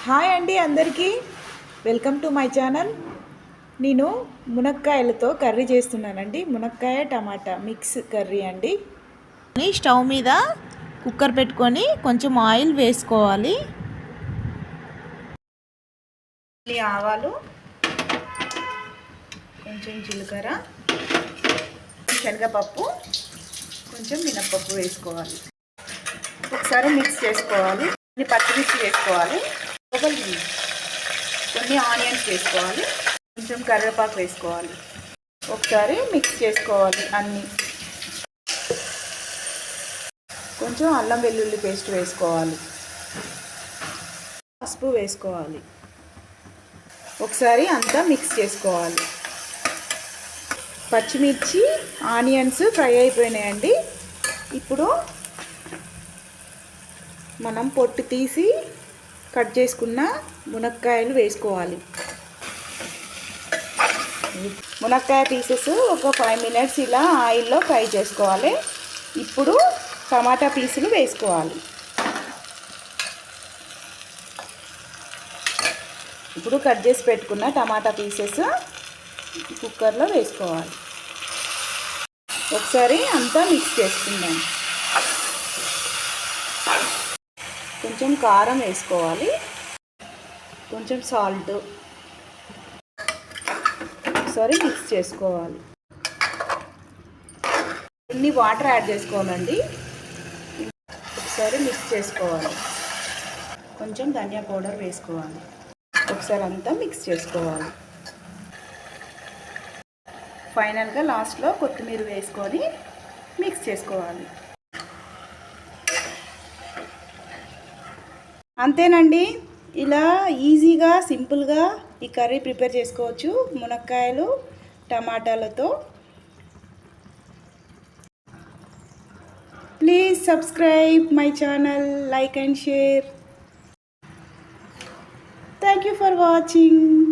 Hi అండి అందరికీ welcome to my channel. నేను మునక్కాయలతో కర్రీ చేస్తున్నానండి. మునక్కాయ టమాటా మిక్స్ కర్రీ అండి. స్టవ్ మీద కుక్కర్ పెట్టుకొని కొంచెం ఆయిల్ వేసుకోవాలి. ఆవాలు, కొంచెం జీలకర్ర, శనగపప్పు, కొంచెం మినప్పప్పు వేసుకోవాలి. ఒకసారి మిక్స్ చేసుకోవాలి. పచ్చిమిర్చి వేసుకోవాలి. కొన్ని ఆనియన్స్ వేసుకోవాలి. కొంచెం కరివేపాకు వేసుకోవాలి. ఒకసారి మిక్స్ చేసుకోవాలి అన్నీ. కొంచెం అల్లం వెల్లుల్లి పేస్ట్ వేసుకోవాలి. పసుపు వేసుకోవాలి. ఒకసారి అంతా మిక్స్ చేసుకోవాలి. పచ్చిమిర్చి ఆనియన్స్ ఫ్రై అయిపోయినాయండి. ఇప్పుడు మనం పొట్టు తీసి కట్ చేసుకున్న మునక్కాయలు వేసుకోవాలి. మునక్కాయ పీసెస్ ఒక 5 మినిట్స్ ఇలా ఆయిల్లో ఫ్రై చేసుకోవాలి. ఇప్పుడు టమాటా పీసులు వేసుకోవాలి. ఇప్పుడు కట్ చేసి పెట్టుకున్న టమాటా పీసెస్ కుక్కర్లో వేసుకోవాలి. ఒకసారి అంతా మిక్స్ చేసుకుందాం. కొంచెం కారం వేసుకోవాలి. కొంచెం సాల్ట్. ఒకసారి మిక్స్ చేసుకోవాలి. కొన్ని వాటర్ యాడ్ చేసుకోవాలండి. ఒకసారి మిక్స్ చేసుకోవాలి. కొంచెం ధనియా పౌడర్ వేసుకోవాలి. ఒకసారి అంతా మిక్స్ చేసుకోవాలి. ఫైనల్గా లాస్ట్లో కొత్తిమీర వేసుకొని మిక్స్ చేసుకోవాలి. అంతేనండి. ఇలా ఈజీగా సింపుల్గా ఈ కర్రీ ప్రిపేర్ చేసుకోవచ్చు మునక్కాయలు టమాటాలతో. Please subscribe my channel, like and share. Thank you for watching.